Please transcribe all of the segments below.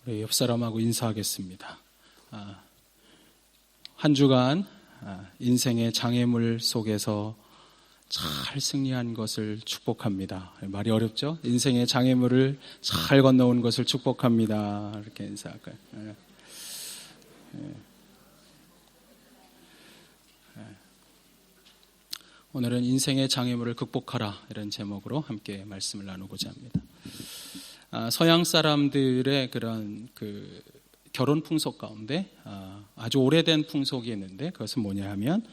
우리 옆 사람하고 인사하겠습니다. 한 주간 인생의 장애물 속에서 잘 승리한 것을 축복합니다. 말이 어렵죠? 인생의 장애물을 잘 건너온 것을 축복합니다. 이렇게 인사할까요? 오늘은 인생의 장애물을 극복하라 이런 제목으로 함께 말씀을 나누고자 합니다. 서양 사람들의 그런 결혼 풍속 가운데 아주 오래된 풍속이 있는데 그것은 뭐냐 하면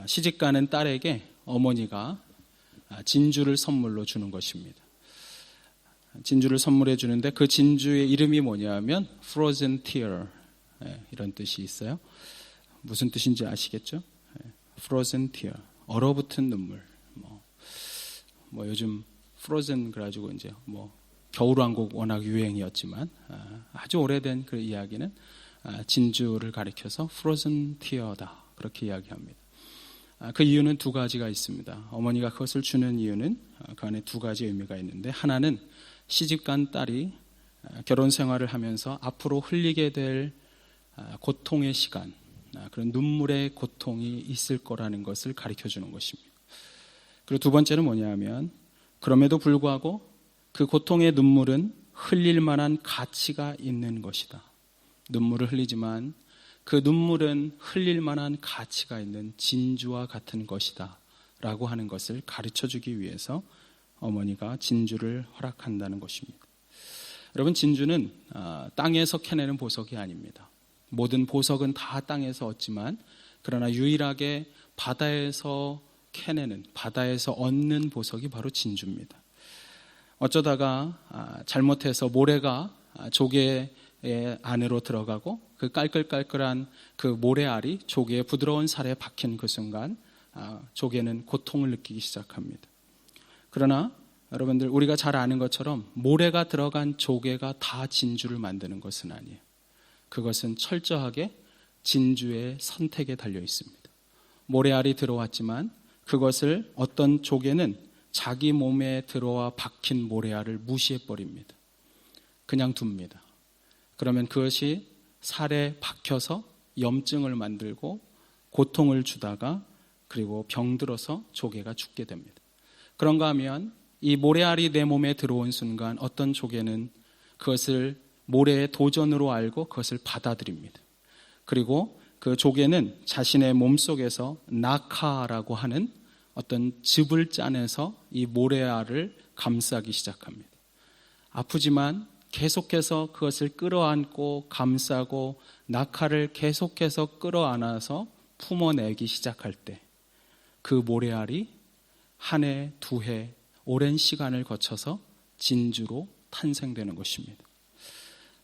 시집가는 딸에게 어머니가 진주를 선물로 주는 것입니다. 진주를 선물해 주는데 그 진주의 이름이 뭐냐 하면 Frozen Tear 이런 뜻이 있어요. 무슨 뜻인지 아시겠죠? Frozen Tear, 얼어붙은 눈물. 뭐 요즘 Frozen 그래가지고 이제 겨울왕국 워낙 유행이었지만 아주 오래된 그 이야기는 진주를 가리켜서 Frozen Tear다 그렇게 이야기합니다. 그 이유는 두 가지가 있습니다. 어머니가 그것을 주는 이유는 그 안에 두 가지 의미가 있는데, 하나는 시집간 딸이 결혼 생활을 하면서 앞으로 흘리게 될 고통의 시간, 그런 눈물의 고통이 있을 거라는 것을 가르쳐 주는 것입니다. 그리고 두 번째는 뭐냐 하면, 그럼에도 불구하고 그 고통의 눈물은 흘릴 만한 가치가 있는 것이다. 눈물을 흘리지만 그 눈물은 흘릴 만한 가치가 있는 진주와 같은 것이다 라고 하는 것을 가르쳐 주기 위해서 어머니가 진주를 허락한다는 것입니다. 여러분, 진주는 땅에서 캐내는 보석이 아닙니다. 모든 보석은 다 땅에서 얻지만 그러나 유일하게 바다에서 캐내는, 바다에서 얻는 보석이 바로 진주입니다. 어쩌다가 잘못해서 모래가 조개의 안으로 들어가고 그 깔끌깔끌한 그 모래알이 조개의 부드러운 살에 박힌 그 순간 조개는 고통을 느끼기 시작합니다. 그러나 여러분들, 우리가 잘 아는 것처럼 모래가 들어간 조개가 다 진주를 만드는 것은 아니에요. 그것은 철저하게 진주의 선택에 달려 있습니다. 모래알이 들어왔지만 그것을 어떤 조개는 자기 몸에 들어와 박힌 모래알을 무시해버립니다. 그냥 둡니다. 그러면 그것이 살에 박혀서 염증을 만들고 고통을 주다가 그리고 병들어서 조개가 죽게 됩니다. 그런가 하면 이 모래알이 내 몸에 들어온 순간 어떤 조개는 그것을 모래의 도전으로 알고 그것을 받아들입니다. 그리고 그 조개는 자신의 몸속에서 낙하라고 하는 어떤 즙을 짜내서 이 모래알을 감싸기 시작합니다. 아프지만 계속해서 그것을 끌어안고 감싸고 낙하를 계속해서 끌어안아서 품어내기 시작할 때 그 모래알이 한 해, 두 해, 오랜 시간을 거쳐서 진주로 탄생되는 것입니다.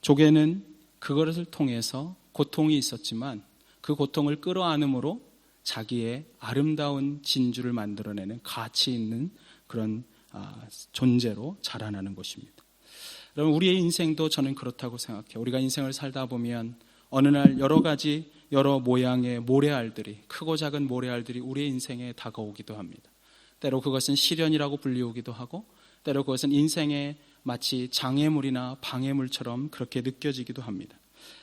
조개는 그것을 통해서 고통이 있었지만 그 고통을 끌어안음으로 자기의 아름다운 진주를 만들어내는 가치 있는 그런 존재로 자라나는 것입니다. 여러분, 우리의 인생도 저는 그렇다고 생각해요. 우리가 인생을 살다 보면 어느 날 여러 모양의 모래알들이, 크고 작은 모래알들이 우리의 인생에 다가오기도 합니다. 때로 그것은 시련이라고 불리우기도 하고 때로 그것은 인생의 마치 장애물이나 방해물처럼 그렇게 느껴지기도 합니다.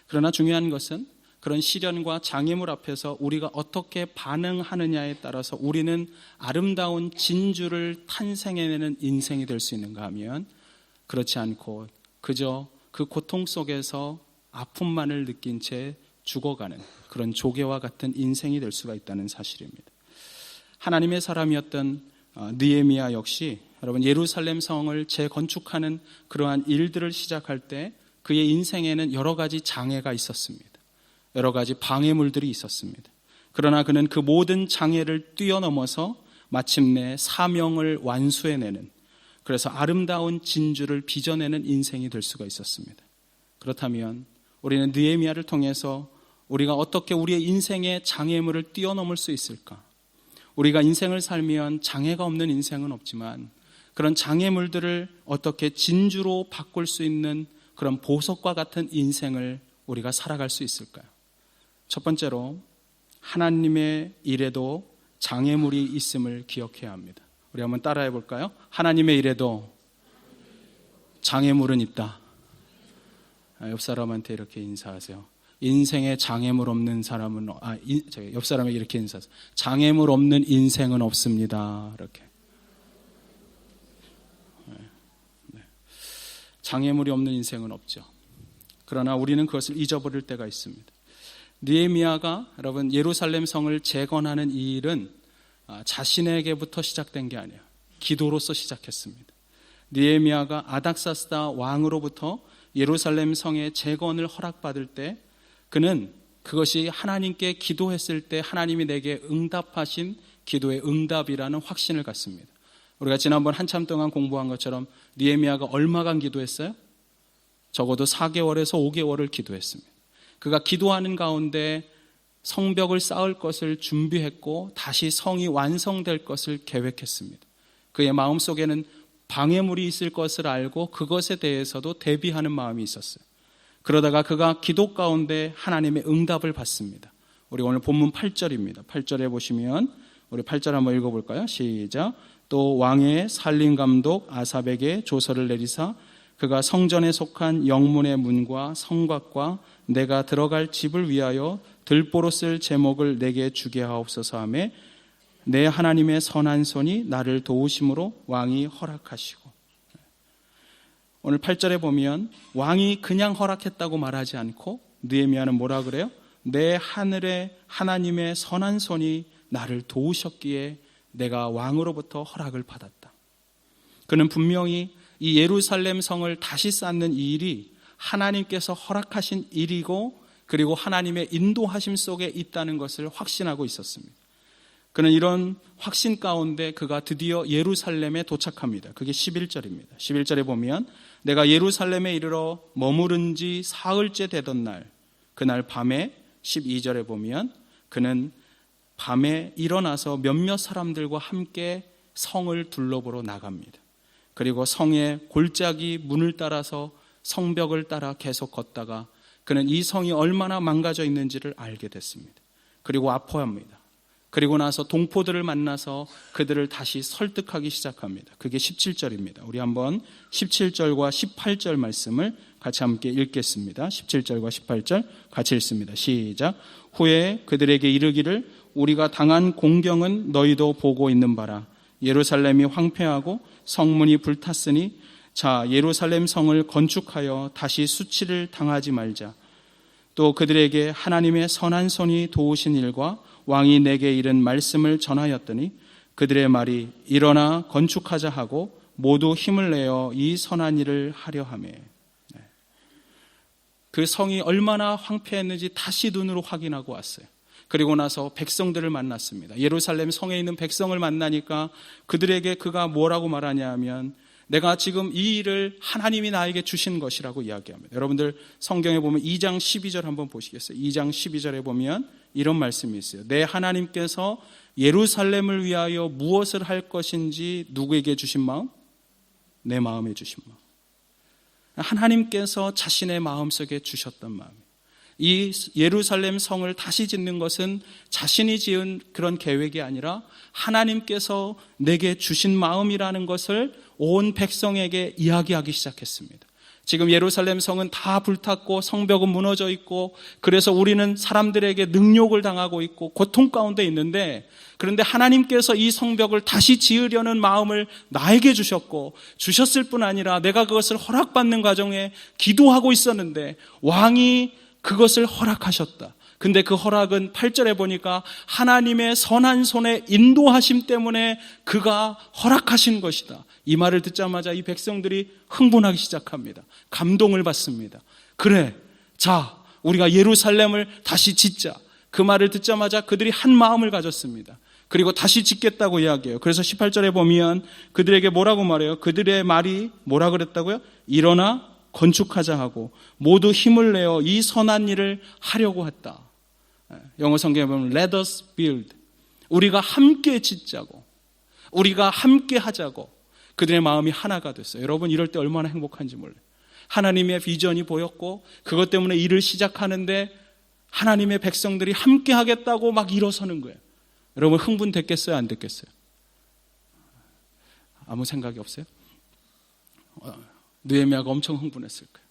그러나 중요한 것은 그런 시련과 장애물 앞에서 우리가 어떻게 반응하느냐에 따라서 우리는 아름다운 진주를 탄생해내는 인생이 될 수 있는가 하면, 그렇지 않고 그저 그 고통 속에서 아픔만을 느낀 채 죽어가는 그런 조개와 같은 인생이 될 수가 있다는 사실입니다. 하나님의 사람이었던 느헤미야 역시 여러분, 예루살렘 성을 재건축하는 그러한 일들을 시작할 때 그의 인생에는 여러 가지 장애가 있었습니다. 여러 가지 방해물들이 있었습니다. 그러나 그는 그 모든 장애를 뛰어넘어서 마침내 사명을 완수해내는, 그래서 아름다운 진주를 빚어내는 인생이 될 수가 있었습니다. 그렇다면 우리는 느헤미야를 통해서 우리가 어떻게 우리의 인생의 장애물을 뛰어넘을 수 있을까? 우리가 인생을 살면 장애가 없는 인생은 없지만 그런 장애물들을 어떻게 진주로 바꿀 수 있는 그런 보석과 같은 인생을 우리가 살아갈 수 있을까요? 첫 번째로 하나님의 일에도 장애물이 있음을 기억해야 합니다. 우리 한번 따라해 볼까요? 하나님의 일에도 장애물은 있다. 옆 사람한테 이렇게 인사하세요. 인생에 장애물 없는 사람은 옆 사람에게 이렇게 인사하세요. 장애물 없는 인생은 없습니다. 이렇게. 네. 장애물이 없는 인생은 없죠. 그러나 우리는 그것을 잊어버릴 때가 있습니다. 느헤미야가 여러분 예루살렘 성을 재건하는 이 일은 자신에게부터 시작된 게 아니에요. 기도로서 시작했습니다. 느헤미야가 아닥사스다 왕으로부터 예루살렘 성의 재건을 허락받을 때 그는 그것이 하나님께 기도했을 때 하나님이 내게 응답하신 기도의 응답이라는 확신을 갖습니다. 우리가 지난번 한참 동안 공부한 것처럼 느헤미야가 얼마간 기도했어요? 적어도 4개월에서 5개월을 기도했습니다. 그가 기도하는 가운데 성벽을 쌓을 것을 준비했고 다시 성이 완성될 것을 계획했습니다. 그의 마음속에는 방해물이 있을 것을 알고 그것에 대해서도 대비하는 마음이 있었어요. 그러다가 그가 기도 가운데 하나님의 응답을 받습니다. 우리 오늘 본문 8절입니다. 8절에 보시면 우리 8절 한번 읽어볼까요? 시작. 또 왕의 살림감독 아삽에게 조서를 내리사 그가 성전에 속한 영문의 문과 성곽과 내가 들어갈 집을 위하여 들보로 쓸 제목을 내게 주게 하옵소서 하며 내 하나님의 선한 손이 나를 도우심으로 왕이 허락하시고. 오늘 8절에 보면 왕이 그냥 허락했다고 말하지 않고 느헤미야는 뭐라 그래요? 내 하늘의 하나님의 선한 손이 나를 도우셨기에 내가 왕으로부터 허락을 받았다. 그는 분명히 이 예루살렘 성을 다시 쌓는 이 일이 하나님께서 허락하신 일이고 그리고 하나님의 인도하심 속에 있다는 것을 확신하고 있었습니다. 그는 이런 확신 가운데 그가 드디어 예루살렘에 도착합니다. 그게 11절입니다. 11절에 보면 내가 예루살렘에 이르러 머무른 지 사흘째 되던 날 그날 밤에 12절에 보면 그는 밤에 일어나서 몇몇 사람들과 함께 성을 둘러보러 나갑니다. 그리고 성의 골짜기 문을 따라서 성벽을 따라 계속 걷다가 그는 이 성이 얼마나 망가져 있는지를 알게 됐습니다. 그리고 아파합니다. 그리고 나서 동포들을 만나서 그들을 다시 설득하기 시작합니다. 그게 17절입니다. 우리 한번 17절과 18절 말씀을 같이 함께 읽겠습니다. 17절과 18절 같이 읽습니다. 시작. 후에 그들에게 이르기를 우리가 당한 공경은 너희도 보고 있는 바라. 예루살렘이 황폐하고 성문이 불탔으니 자 예루살렘 성을 건축하여 다시 수치를 당하지 말자. 또 그들에게 하나님의 선한 손이 도우신 일과 왕이 내게 이른 말씀을 전하였더니 그들의 말이 일어나 건축하자 하고 모두 힘을 내어 이 선한 일을 하려 하며. 그 성이 얼마나 황폐했는지 다시 눈으로 확인하고 왔어요. 그리고 나서 백성들을 만났습니다. 예루살렘 성에 있는 백성을 만나니까 그들에게 그가 뭐라고 말하냐 하면 내가 지금 이 일을 하나님이 나에게 주신 것이라고 이야기합니다. 여러분들 성경에 보면 2장 12절 한번 보시겠어요? 2장 12절에 보면 이런 말씀이 있어요. 내 하나님께서 예루살렘을 위하여 무엇을 할 것인지 누구에게 주신 마음? 내 마음에 주신 마음. 하나님께서 자신의 마음속에 주셨던 마음이에요. 이 예루살렘 성을 다시 짓는 것은 자신이 지은 그런 계획이 아니라 하나님께서 내게 주신 마음이라는 것을 온 백성에게 이야기하기 시작했습니다. 지금 예루살렘 성은 다 불탔고 성벽은 무너져 있고 그래서 우리는 사람들에게 능욕을 당하고 있고 고통 가운데 있는데 그런데 하나님께서 이 성벽을 다시 지으려는 마음을 나에게 주셨고 주셨을 뿐 아니라 내가 그것을 허락받는 과정에 기도하고 있었는데 왕이 그것을 허락하셨다. 근데 그 허락은 8절에 보니까 하나님의 선한 손의 인도하심 때문에 그가 허락하신 것이다. 이 말을 듣자마자 이 백성들이 흥분하기 시작합니다. 감동을 받습니다. 그래, 자, 우리가 예루살렘을 다시 짓자. 그 말을 듣자마자 그들이 한 마음을 가졌습니다. 그리고 다시 짓겠다고 이야기해요. 그래서 18절에 보면 그들에게 뭐라고 말해요? 그들의 말이 뭐라 그랬다고요? 일어나 건축하자 하고 모두 힘을 내어 이 선한 일을 하려고 했다. 영어 성경에 보면 Let us build. 우리가 함께 짓자고. 우리가 함께 하자고. 그들의 마음이 하나가 됐어요. 여러분 이럴 때 얼마나 행복한지 몰라요. 하나님의 비전이 보였고 그것 때문에 일을 시작하는데 하나님의 백성들이 함께 하겠다고 막 일어서는 거예요. 여러분 흥분됐겠어요? 안 됐겠어요? 아무 생각이 없어요? 느헤미야가 엄청 흥분했을 거예요.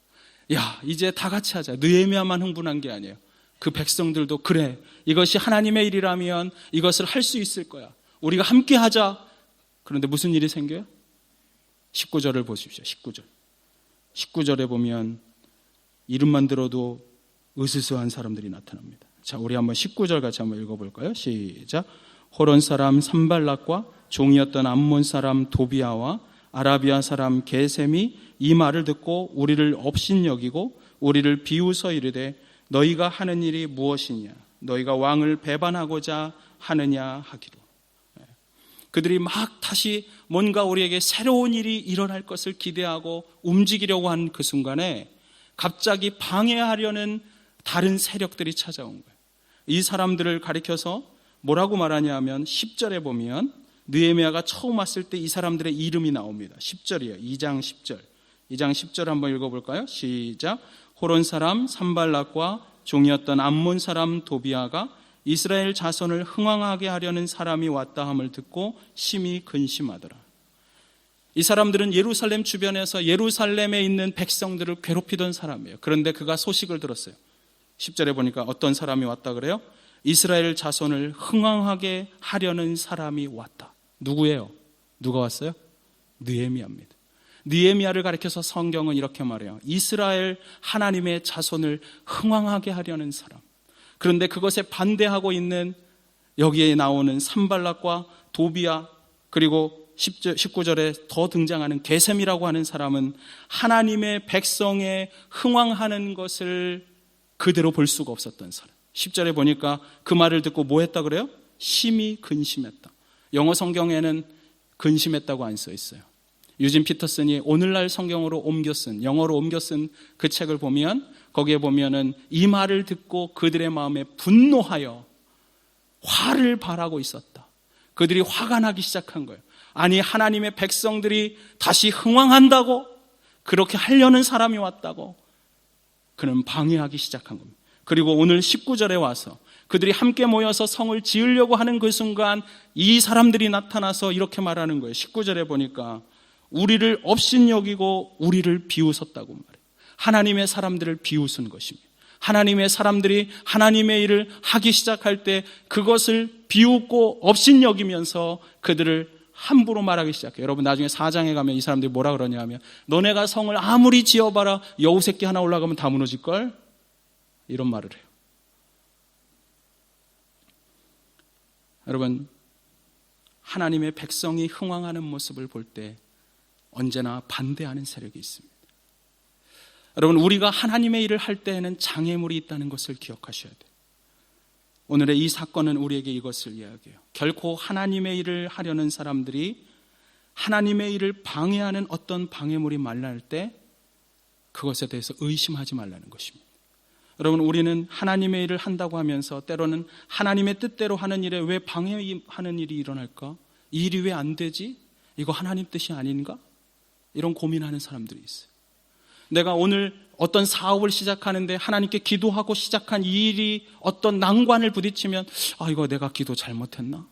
야, 이제 다 같이 하자. 느헤미야만 흥분한 게 아니에요. 그 백성들도 그래, 이것이 하나님의 일이라면 이것을 할 수 있을 거야. 우리가 함께 하자. 그런데 무슨 일이 생겨요? 19절을 보십시오. 19절에 보면 이름만 들어도 으스스한 사람들이 나타납니다. 자, 우리 한번 19절 같이 한번 읽어볼까요? 시작. 호론 사람 산발락과 종이었던 암몬 사람 도비아와 아라비아 사람 게셈이 이 말을 듣고 우리를 업신여기고 우리를 비웃어 이르되 너희가 하는 일이 무엇이냐? 너희가 왕을 배반하고자 하느냐 하기로. 그들이 막 다시 뭔가 우리에게 새로운 일이 일어날 것을 기대하고 움직이려고 한 그 순간에 갑자기 방해하려는 다른 세력들이 찾아온 거예요. 이 사람들을 가리켜서 뭐라고 말하냐 하면 10절에 보면 느헤미야가 처음 왔을 때 이 사람들의 이름이 나옵니다. 10절이에요. 2장 10절. 2장 10절 한번 읽어볼까요? 시작. 호론 사람 산발락과 종이었던 암몬 사람 도비아가 이스라엘 자손을 흥왕하게 하려는 사람이 왔다 함을 듣고 심히 근심하더라. 이 사람들은 예루살렘 주변에서 예루살렘에 있는 백성들을 괴롭히던 사람이에요. 그런데 그가 소식을 들었어요. 10절에 보니까 어떤 사람이 왔다 그래요? 이스라엘 자손을 흥왕하게 하려는 사람이 왔다. 누구예요? 누가 왔어요? 느헤미야입니다. 느헤미야를 가리켜서 성경은 이렇게 말해요. 이스라엘 하나님의 자손을 흥왕하게 하려는 사람. 그런데 그것에 반대하고 있는 여기에 나오는 산발락과 도비아, 그리고 19절에 더 등장하는 게셈이라고 하는 사람은 하나님의 백성에 흥왕하는 것을 그대로 볼 수가 없었던 사람. 10절에 보니까 그 말을 듣고 뭐 했다 그래요? 심히 근심했다. 영어 성경에는 근심했다고 안 써 있어요. 유진 피터슨이 오늘날 성경으로 영어로 옮겨 쓴 그 책을 보면 거기에 보면은 이 말을 듣고 그들의 마음에 분노하여 화를 발하고 있었다. 그들이 화가 나기 시작한 거예요. 아니, 하나님의 백성들이 다시 흥왕한다고? 그렇게 하려는 사람이 왔다고? 그는 방해하기 시작한 겁니다. 그리고 오늘 19절에 와서 그들이 함께 모여서 성을 지으려고 하는 그 순간 이 사람들이 나타나서 이렇게 말하는 거예요. 19절에 보니까 우리를 업신여기고 우리를 비웃었다고 말해요. 하나님의 사람들을 비웃은 것입니다. 하나님의 사람들이 하나님의 일을 하기 시작할 때 그것을 비웃고 업신여기면서 그들을 함부로 말하기 시작해요. 여러분 나중에 4장에 가면 이 사람들이 뭐라 그러냐 하면 너네가 성을 아무리 지어봐라 여우 새끼 하나 올라가면 다 무너질걸? 이런 말을 해요. 여러분, 하나님의 백성이 흥왕하는 모습을 볼 때 언제나 반대하는 세력이 있습니다. 여러분, 우리가 하나님의 일을 할 때에는 장애물이 있다는 것을 기억하셔야 돼요. 오늘의 이 사건은 우리에게 이것을 이야기해요. 결코 하나님의 일을 하려는 사람들이 하나님의 일을 방해하는 어떤 방해물이 만날 때 그것에 대해서 의심하지 말라는 것입니다. 여러분, 우리는 하나님의 일을 한다고 하면서 때로는 하나님의 뜻대로 하는 일에 왜 방해하는 일이 일어날까? 이 일이 왜 안 되지? 이거 하나님 뜻이 아닌가? 이런 고민하는 사람들이 있어요. 내가 오늘 어떤 사업을 시작하는데 하나님께 기도하고 시작한 이 일이 어떤 난관을 부딪히면 이거 내가 기도 잘못했나?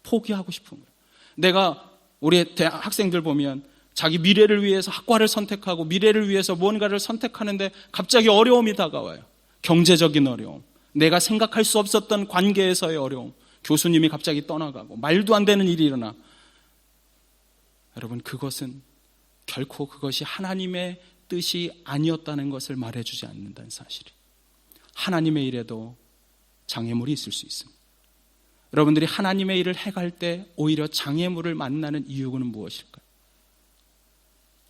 포기하고 싶은 거예요. 내가 우리 대학 학생들 보면 자기 미래를 위해서 학과를 선택하고 미래를 위해서 무언가를 선택하는데 갑자기 어려움이 다가와요. 경제적인 어려움, 내가 생각할 수 없었던 관계에서의 어려움, 교수님이 갑자기 떠나가고 말도 안 되는 일이 일어나. 여러분, 그것은 결코 그것이 하나님의 뜻이 아니었다는 것을 말해주지 않는다는 사실이. 하나님의 일에도 장애물이 있을 수 있습니다. 여러분들이 하나님의 일을 해갈 때 오히려 장애물을 만나는 이유는 무엇일까요?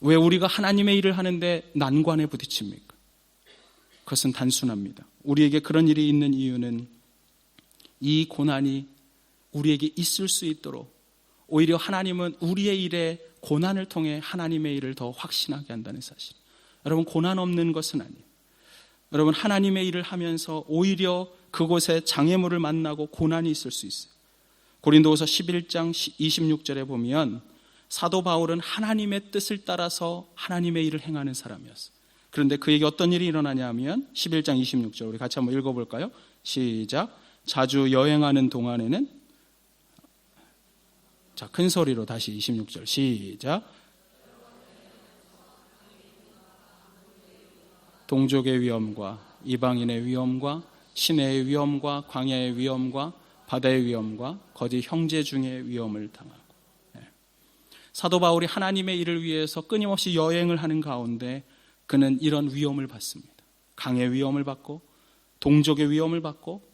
왜 우리가 하나님의 일을 하는데 난관에 부딪힙니까? 그것은 단순합니다. 우리에게 그런 일이 있는 이유는 이 고난이 우리에게 있을 수 있도록 오히려 하나님은 우리의 일에 고난을 통해 하나님의 일을 더 확신하게 한다는 사실. 여러분, 고난 없는 것은 아니에요. 여러분, 하나님의 일을 하면서 오히려 그곳에 장애물을 만나고 고난이 있을 수 있어요. 고린도후서 11장 26절에 보면 사도 바울은 하나님의 뜻을 따라서 하나님의 일을 행하는 사람이었어요. 그런데 그에게 어떤 일이 일어나냐 하면 11장 26절 우리 같이 한번 읽어볼까요? 시작. 자주 여행하는 동안에는, 자, 큰 소리로 다시 26절 시작. 동족의 위험과 이방인의 위험과 시내의 위험과 광야의 위험과 바다의 위험과 거짓 형제 중의 위험을 당하고, 사도 바울이 하나님의 일을 위해서 끊임없이 여행을 하는 가운데 그는 이런 위험을 받습니다. 강의 위험을 받고 동족의 위험을 받고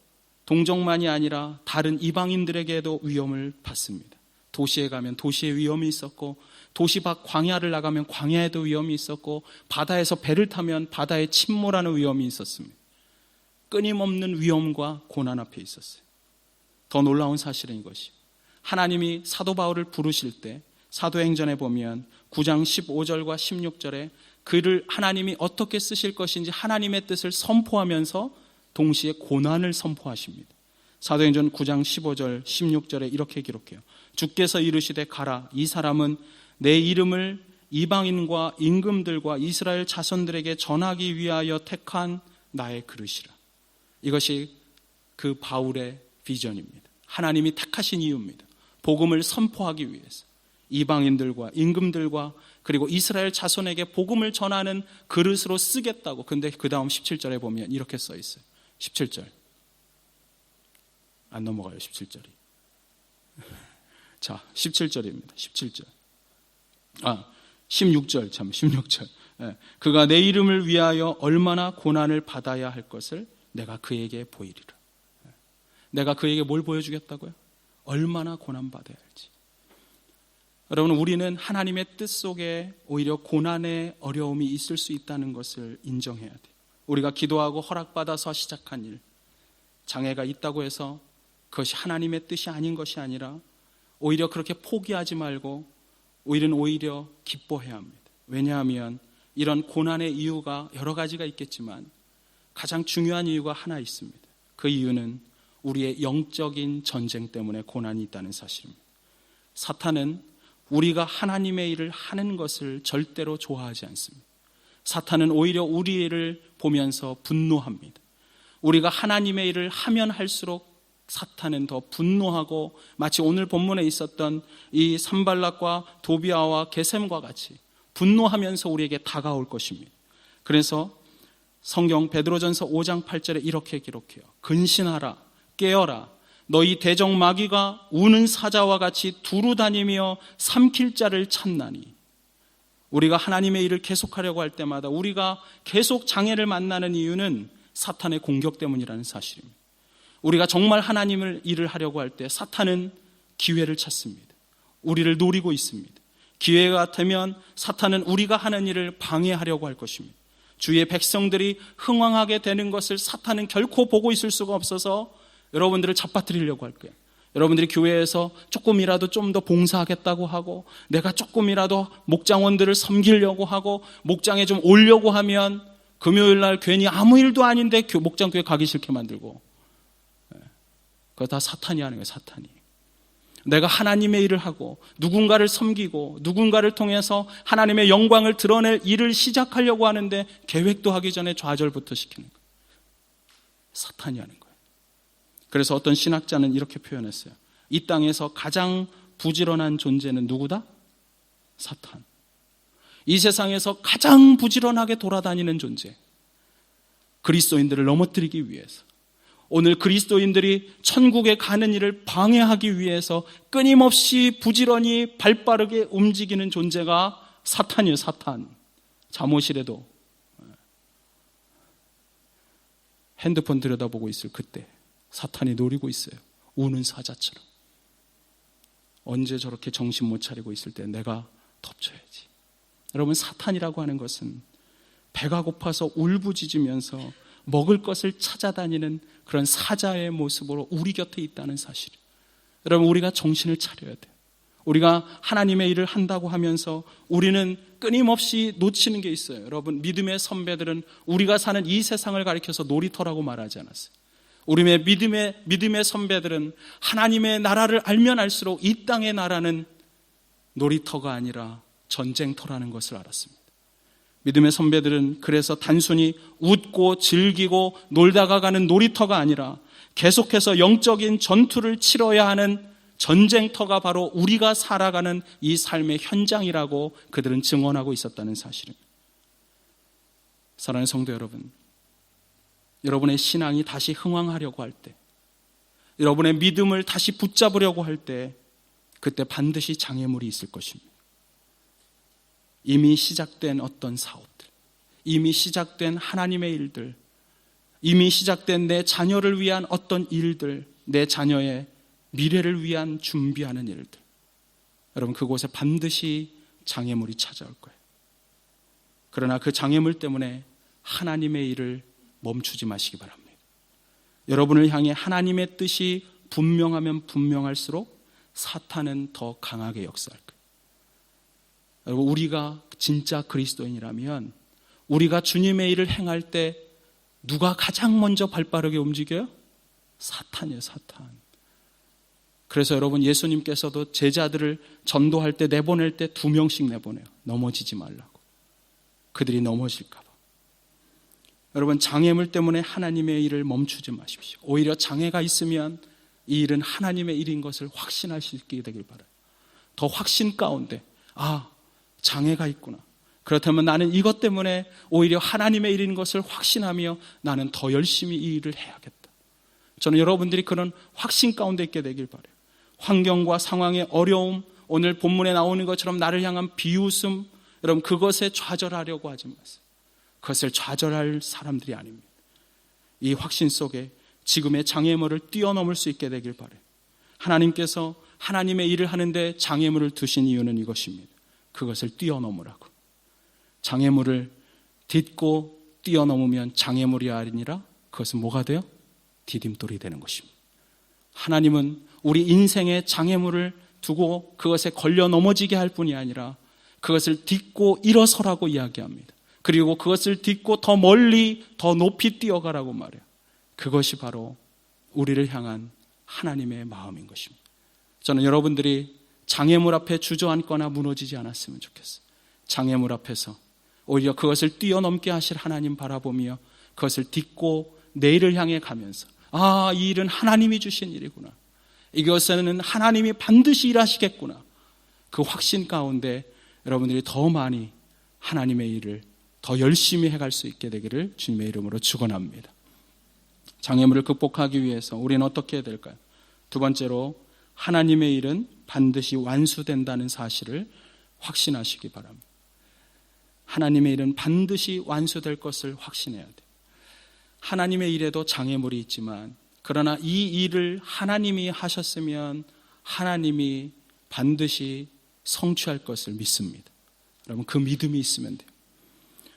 동족만이 아니라 다른 이방인들에게도 위험을 받습니다. 도시에 가면 도시의 위험이 있었고, 도시 밖 광야를 나가면 광야에도 위험이 있었고, 바다에서 배를 타면 바다에 침몰하는 위험이 있었습니다. 끊임없는 위험과 고난 앞에 있었어요. 더 놀라운 사실은 이것이, 하나님이 사도 바울을 부르실 때 사도행전에 보면 9장 15절과 16절에 그를 하나님이 어떻게 쓰실 것인지 하나님의 뜻을 선포하면서 동시에 고난을 선포하십니다. 사도행전 9장 15절 16절에 이렇게 기록해요. 주께서 이르시되 가라, 이 사람은 내 이름을 이방인과 임금들과 이스라엘 자손들에게 전하기 위하여 택한 나의 그릇이라. 이것이 그 바울의 비전입니다. 하나님이 택하신 이유입니다. 복음을 선포하기 위해서 이방인들과 임금들과 그리고 이스라엘 자손에게 복음을 전하는 그릇으로 쓰겠다고. 근데 그 다음 17절에 보면 이렇게 써 있어요. 17절 안 넘어가요. 17절이. 자, 17절입니다. 17절. 16절, 16절. 그가 내 이름을 위하여 얼마나 고난을 받아야 할 것을 내가 그에게 보이리라. 내가 그에게 뭘 보여주겠다고요? 얼마나 고난받아야 할지. 여러분, 우리는 하나님의 뜻 속에 오히려 고난의 어려움이 있을 수 있다는 것을 인정해야 돼요. 우리가 기도하고 허락받아서 시작한 일, 장애가 있다고 해서 그것이 하나님의 뜻이 아닌 것이 아니라 오히려 그렇게 포기하지 말고 오히려 기뻐해야 합니다. 왜냐하면 이런 고난의 이유가 여러 가지가 있겠지만 가장 중요한 이유가 하나 있습니다. 그 이유는 우리의 영적인 전쟁 때문에 고난이 있다는 사실입니다. 사탄은 우리가 하나님의 일을 하는 것을 절대로 좋아하지 않습니다. 사탄은 오히려 우리의 일을 보면서 분노합니다. 우리가 하나님의 일을 하면 할수록 사탄은 더 분노하고 마치 오늘 본문에 있었던 이 산발락과 도비아와 게셈과 같이 분노하면서 우리에게 다가올 것입니다. 그래서 성경 베드로전서 5장 8절에 이렇게 기록해요. 근신하라, 깨어라, 너희 대적 마귀가 우는 사자와 같이 두루 다니며 삼킬 자를 찾나니. 우리가 하나님의 일을 계속하려고 할 때마다 우리가 계속 장애를 만나는 이유는 사탄의 공격 때문이라는 사실입니다. 우리가 정말 하나님의 일을 하려고 할 때 사탄은 기회를 찾습니다. 우리를 노리고 있습니다. 기회가 되면 사탄은 우리가 하는 일을 방해하려고 할 것입니다. 주의 백성들이 흥왕하게 되는 것을 사탄은 결코 보고 있을 수가 없어서 여러분들을 잡아뜨리려고 할 거예요. 여러분들이 교회에서 조금이라도 좀 더 봉사하겠다고 하고 내가 조금이라도 목장원들을 섬기려고 하고 목장에 좀 오려고 하면 금요일 날 괜히 아무 일도 아닌데 목장교회 가기 싫게 만들고, 그거 다 사탄이 하는 거예요. 사탄이. 내가 하나님의 일을 하고 누군가를 섬기고 누군가를 통해서 하나님의 영광을 드러낼 일을 시작하려고 하는데 계획도 하기 전에 좌절부터 시키는 거예요. 사탄이 하는 거예요. 그래서 어떤 신학자는 이렇게 표현했어요. 이 땅에서 가장 부지런한 존재는 누구다? 사탄. 이 세상에서 가장 부지런하게 돌아다니는 존재, 그리스도인들을 넘어뜨리기 위해서, 오늘 그리스도인들이 천국에 가는 일을 방해하기 위해서 끊임없이 부지런히 발빠르게 움직이는 존재가 사탄이에요. 사탄. 잠옷이라도 핸드폰 들여다보고 있을 그때 사탄이 노리고 있어요. 우는 사자처럼. 언제 저렇게 정신 못 차리고 있을 때 내가 덮쳐야지. 여러분, 사탄이라고 하는 것은 배가 고파서 울부짖으면서 먹을 것을 찾아다니는 그런 사자의 모습으로 우리 곁에 있다는 사실. 여러분, 우리가 정신을 차려야 돼요. 우리가 하나님의 일을 한다고 하면서 우리는 끊임없이 놓치는 게 있어요. 여러분, 믿음의 선배들은 우리가 사는 이 세상을 가리켜서 놀이터라고 말하지 않았어요. 우리의 믿음의 선배들은 하나님의 나라를 알면 알수록 이 땅의 나라는 놀이터가 아니라 전쟁터라는 것을 알았습니다. 믿음의 선배들은 그래서 단순히 웃고 즐기고 놀다가 가는 놀이터가 아니라 계속해서 영적인 전투를 치러야 하는 전쟁터가 바로 우리가 살아가는 이 삶의 현장이라고 그들은 증언하고 있었다는 사실입니다. 사랑하는 성도 여러분, 여러분의 신앙이 다시 흥왕하려고 할 때, 여러분의 믿음을 다시 붙잡으려고 할 때, 그때 반드시 장애물이 있을 것입니다. 이미 시작된 어떤 사업들, 이미 시작된 하나님의 일들, 이미 시작된 내 자녀를 위한 어떤 일들, 내 자녀의 미래를 위한 준비하는 일들, 여러분 그곳에 반드시 장애물이 찾아올 거예요. 그러나 그 장애물 때문에 하나님의 일을 멈추지 마시기 바랍니다. 여러분을 향해 하나님의 뜻이 분명하면 분명할수록 사탄은 더 강하게 역사할 거예요. 여러분, 우리가 진짜 그리스도인이라면 우리가 주님의 일을 행할 때 누가 가장 먼저 발빠르게 움직여요? 사탄이에요, 사탄. 그래서 여러분, 예수님께서도 제자들을 전도할 때 내보낼 때 2명씩 내보내요. 넘어지지 말라고. 그들이 넘어질까 봐. 여러분, 장애물 때문에 하나님의 일을 멈추지 마십시오. 오히려 장애가 있으면 이 일은 하나님의 일인 것을 확신할 수 있게 되길 바라요. 더 확신 가운데 장애가 있구나. 그렇다면 나는 이것 때문에 오히려 하나님의 일인 것을 확신하며 나는 더 열심히 이 일을 해야겠다. 저는 여러분들이 그런 확신 가운데 있게 되길 바라요. 환경과 상황의 어려움, 오늘 본문에 나오는 것처럼 나를 향한 비웃음, 여러분 그것에 좌절하려고 하지 마세요. 그것을 좌절할 사람들이 아닙니다. 이 확신 속에 지금의 장애물을 뛰어넘을 수 있게 되길 바라요. 하나님께서 하나님의 일을 하는데 장애물을 두신 이유는 이것입니다. 그것을 뛰어넘으라고. 장애물을 딛고 뛰어넘으면 장애물이 아니라 그것은 뭐가 돼요? 디딤돌이 되는 것입니다. 하나님은 우리 인생의 장애물을 두고 그것에 걸려 넘어지게 할 뿐이 아니라 그것을 딛고 일어서라고 이야기합니다. 그리고 그것을 딛고 더 멀리 더 높이 뛰어가라고 말해요. 그것이 바로 우리를 향한 하나님의 마음인 것입니다. 저는 여러분들이 장애물 앞에 주저앉거나 무너지지 않았으면 좋겠어요. 장애물 앞에서 오히려 그것을 뛰어넘게 하실 하나님 바라보며 그것을 딛고 내일을 향해 가면서 이 일은 하나님이 주신 일이구나. 이것에는 하나님이 반드시 일하시겠구나. 그 확신 가운데 여러분들이 더 많이 하나님의 일을 더 열심히 해갈 수 있게 되기를 주님의 이름으로 축원합니다. 장애물을 극복하기 위해서 우리는 어떻게 해야 될까요? 두 번째로 하나님의 일은 반드시 완수된다는 사실을 확신하시기 바랍니다. 하나님의 일은 반드시 완수될 것을 확신해야 돼요. 하나님의 일에도 장애물이 있지만 그러나 이 일을 하나님이 하셨으면 하나님이 반드시 성취할 것을 믿습니다. 여러분 그 믿음이 있으면 돼요.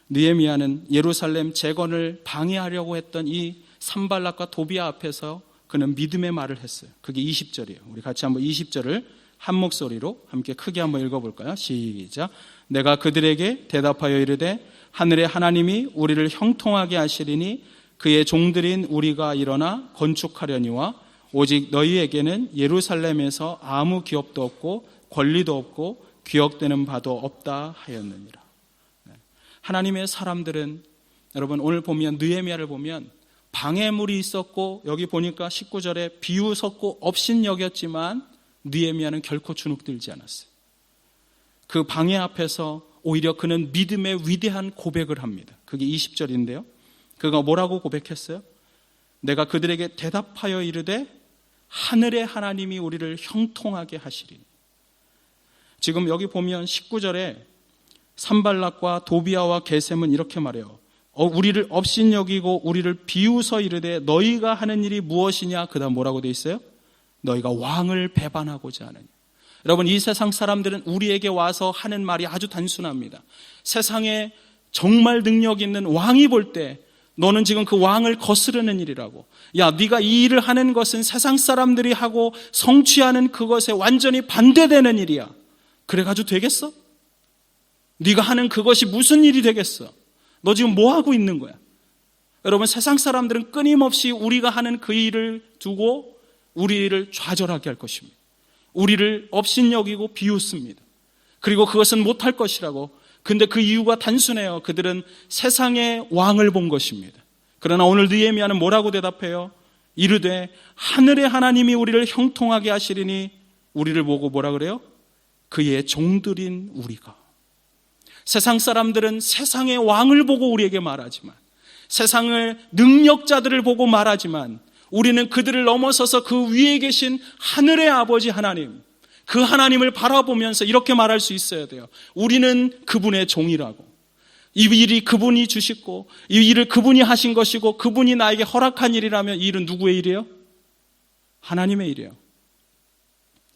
느헤미야는 예루살렘 재건을 방해하려고 했던 이 산발락과 도비아 앞에서 그는 믿음의 말을 했어요. 그게 20절이에요. 우리 같이 한번 20절을 한 목소리로 함께 크게 한번 읽어볼까요? 시작. 내가 그들에게 대답하여 이르되 하늘의 하나님이 우리를 형통하게 하시리니 그의 종들인 우리가 일어나 건축하려니와 오직 너희에게는 예루살렘에서 아무 기업도 없고 권리도 없고 귀역되는 바도 없다 하였느니라. 하나님의 사람들은 여러분 오늘 보면 느헤미야를 보면 방해물이 있었고 여기 보니까 19절에 비웃었고 업신여겼지만 느헤미야는 결코 주눅들지 않았어요. 그 방해 앞에서 오히려 그는 믿음의 위대한 고백을 합니다. 그게 20절인데요. 그가 뭐라고 고백했어요? 내가 그들에게 대답하여 이르되 하늘의 하나님이 우리를 형통하게 하시리니. 지금 여기 보면 19절에 산발락과 도비아와 게셈은 이렇게 말해요. 우리를 업신여기고 우리를 비웃어 이르되 너희가 하는 일이 무엇이냐? 그 다음 뭐라고 돼 있어요? 너희가 왕을 배반하고자 하느냐. 여러분 이 세상 사람들은 우리에게 와서 하는 말이 아주 단순합니다. 세상에 정말 능력 있는 왕이 볼 때 너는 지금 그 왕을 거스르는 일이라고. 야, 네가 이 일을 하는 것은 세상 사람들이 하고 성취하는 그것에 완전히 반대되는 일이야. 그래가지고 되겠어? 네가 하는 그것이 무슨 일이 되겠어? 너 지금 뭐 하고 있는 거야? 여러분 세상 사람들은 끊임없이 우리가 하는 그 일을 두고 우리를 좌절하게 할 것입니다. 우리를 업신여기고 비웃습니다. 그리고 그것은 못할 것이라고. 근데 그 이유가 단순해요. 그들은 세상의 왕을 본 것입니다. 그러나 오늘 느헤미야는 뭐라고 대답해요? 이르되 하늘의 하나님이 우리를 형통하게 하시리니 우리를 보고 뭐라 그래요? 그의 종들인 우리가. 세상 사람들은 세상의 왕을 보고 우리에게 말하지만, 세상의 능력자들을 보고 말하지만, 우리는 그들을 넘어서서 그 위에 계신 하늘의 아버지 하나님, 그 하나님을 바라보면서 이렇게 말할 수 있어야 돼요. 우리는 그분의 종이라고. 이 일이 그분이 주시고, 이 일을 그분이 하신 것이고, 그분이 나에게 허락한 일이라면 이 일은 누구의 일이에요? 하나님의 일이에요.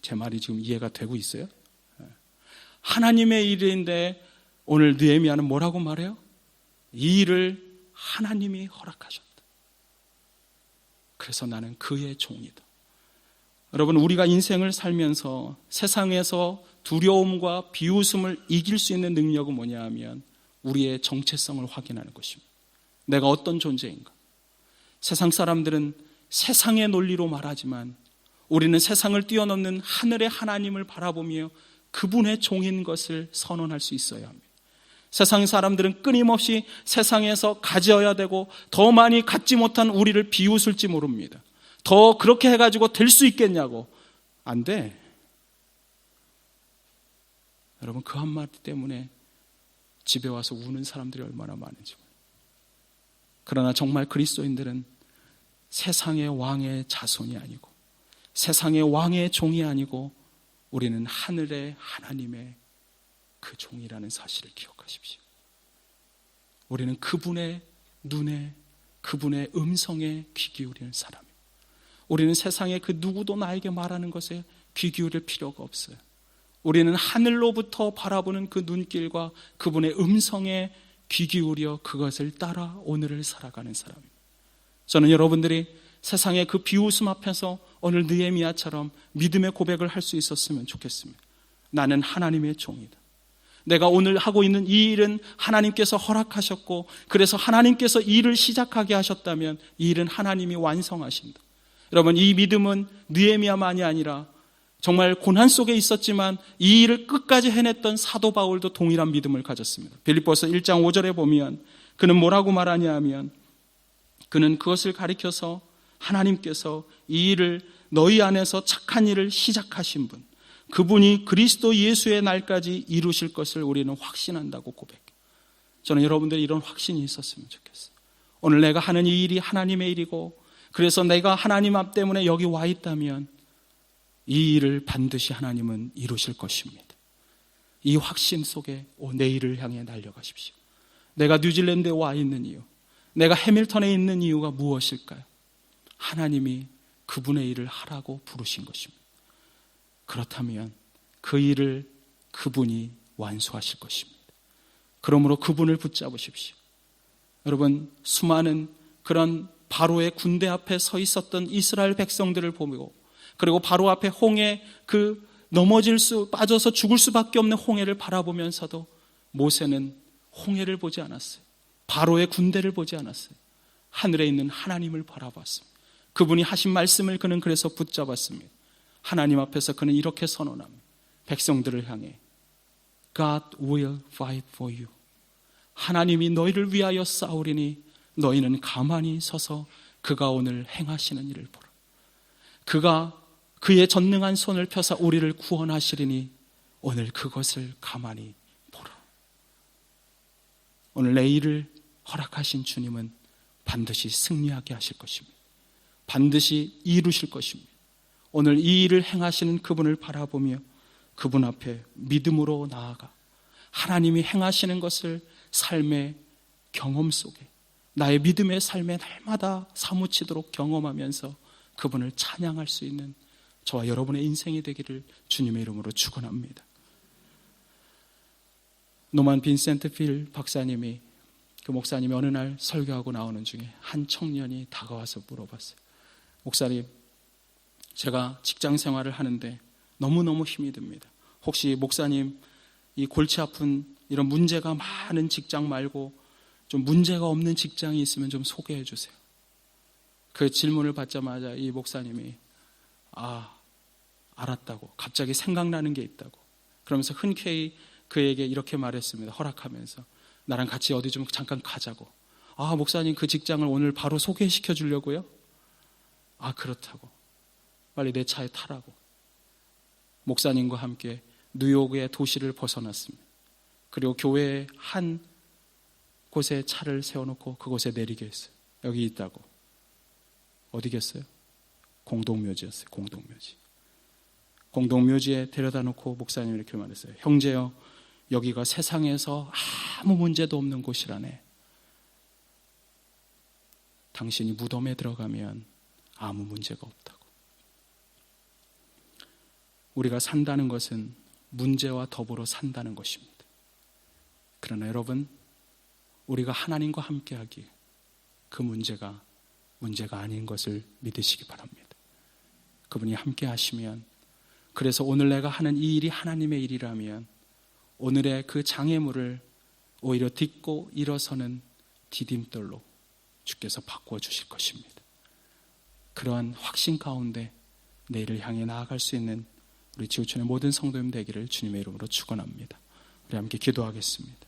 제 말이 지금 이해가 되고 있어요? 하나님의 일인데 오늘 느헤미야는 뭐라고 말해요? 이 일을 하나님이 허락하셨다. 그래서 나는 그의 종이다. 여러분, 우리가 인생을 살면서 세상에서 두려움과 비웃음을 이길 수 있는 능력은 뭐냐 하면 우리의 정체성을 확인하는 것입니다. 내가 어떤 존재인가? 세상 사람들은 세상의 논리로 말하지만 우리는 세상을 뛰어넘는 하늘의 하나님을 바라보며 그분의 종인 것을 선언할 수 있어야 합니다. 세상 사람들은 끊임없이 세상에서 가져야 되고 더 많이 갖지 못한 우리를 비웃을지 모릅니다. 더 그렇게 해가지고 될 수 있겠냐고. 안 돼. 여러분, 그 한마디 때문에 집에 와서 우는 사람들이 얼마나 많은지. 그러나 정말 그리스도인들은 세상의 왕의 자손이 아니고 세상의 왕의 종이 아니고 우리는 하늘의 하나님의 그 종이라는 사실을 기억하십시오. 우리는 그분의 눈에, 그분의 음성에 귀 기울이는 사람입니다. 우리는 세상에 그 누구도 나에게 말하는 것에 귀 기울일 필요가 없어요. 우리는 하늘로부터 바라보는 그 눈길과 그분의 음성에 귀 기울여 그것을 따라 오늘을 살아가는 사람입니다. 저는 여러분들이 세상의 그 비웃음 앞에서 오늘 느헤미야처럼 믿음의 고백을 할 수 있었으면 좋겠습니다. 나는 하나님의 종이다. 내가 오늘 하고 있는 이 일은 하나님께서 허락하셨고 그래서 하나님께서 이 일을 시작하게 하셨다면 이 일은 하나님이 완성하신다. 여러분, 이 믿음은 느헤미야만이 아니라 정말 고난 속에 있었지만 이 일을 끝까지 해냈던 사도 바울도 동일한 믿음을 가졌습니다. 빌립보서 1장 5절에 보면 그는 뭐라고 말하냐 하면 그는 그것을 가리켜서 하나님께서 이 일을 너희 안에서 착한 일을 시작하신 분, 그분이 그리스도 예수의 날까지 이루실 것을 우리는 확신한다고 고백해요. 저는 여러분들이 이런 확신이 있었으면 좋겠어요. 오늘 내가 하는 이 일이 하나님의 일이고 그래서 내가 하나님 앞 때문에 여기 와 있다면 이 일을 반드시 하나님은 이루실 것입니다. 이 확신 속에 내일을 향해 달려가십시오. 내가 뉴질랜드에 와 있는 이유, 내가 해밀턴에 있는 이유가 무엇일까요? 하나님이 그분의 일을 하라고 부르신 것입니다. 그렇다면 그 일을 그분이 완수하실 것입니다. 그러므로 그분을 붙잡으십시오. 여러분, 수많은 그런 바로의 군대 앞에 서 있었던 이스라엘 백성들을 보고 그리고 바로 앞에 홍해 그 빠져서 죽을 수밖에 없는 홍해를 바라보면서도 모세는 홍해를 보지 않았어요. 바로의 군대를 보지 않았어요. 하늘에 있는 하나님을 바라봤습니다. 그분이 하신 말씀을 그는 그래서 붙잡았습니다. 하나님 앞에서 그는 이렇게 선언합니다. 백성들을 향해 God will fight for you. 하나님이 너희를 위하여 싸우리니 너희는 가만히 서서 그가 오늘 행하시는 일을 보라. 그가 그의 전능한 손을 펴사 우리를 구원하시리니 오늘 그것을 가만히 보라. 오늘 내 일을 허락하신 주님은 반드시 승리하게 하실 것입니다. 반드시 이루실 것입니다. 오늘 이 일을 행하시는 그분을 바라보며 그분 앞에 믿음으로 나아가 하나님이 행하시는 것을 삶의 경험 속에 나의 믿음의 삶에 날마다 사무치도록 경험하면서 그분을 찬양할 수 있는 저와 여러분의 인생이 되기를 주님의 이름으로 축원합니다. 노만 빈센트 필 박사님이 그 목사님이 어느 날 설교하고 나오는 중에 한 청년이 다가와서 물어봤어요. 목사님, 제가 직장 생활을 하는데 너무너무 힘이 듭니다. 혹시 목사님 이 골치 아픈 이런 문제가 많은 직장 말고 좀 문제가 없는 직장이 있으면 좀 소개해 주세요. 그 질문을 받자마자 이 목사님이 알았다고, 갑자기 생각나는 게 있다고 그러면서 흔쾌히 그에게 이렇게 말했습니다. 허락하면서 나랑 같이 어디 좀 잠깐 가자고. 목사님 그 직장을 오늘 바로 소개시켜 주려고요? 그렇다고. 빨리 내 차에 타라고. 목사님과 함께 뉴욕의 도시를 벗어났습니다. 그리고 교회 한 곳에 차를 세워놓고 그곳에 내리게 했어요. 여기 있다고. 어디겠어요? 공동묘지였어요. 공동묘지. 공동묘지에 데려다 놓고 목사님이 이렇게 말했어요. 형제여, 여기가 세상에서 아무 문제도 없는 곳이라네. 당신이 무덤에 들어가면 아무 문제가 없다고. 우리가 산다는 것은 문제와 더불어 산다는 것입니다. 그러나 여러분, 우리가 하나님과 함께하기에 그 문제가 아닌 것을 믿으시기 바랍니다. 그분이 함께 하시면, 그래서 오늘 내가 하는 이 일이 하나님의 일이라면 오늘의 그 장애물을 오히려 딛고 일어서는 디딤돌로 주께서 바꾸어 주실 것입니다. 그러한 확신 가운데 내일을 향해 나아갈 수 있는 우리 지구촌의 모든 성도님 되기를 주님의 이름으로 축원합니다. 우리 함께 기도하겠습니다.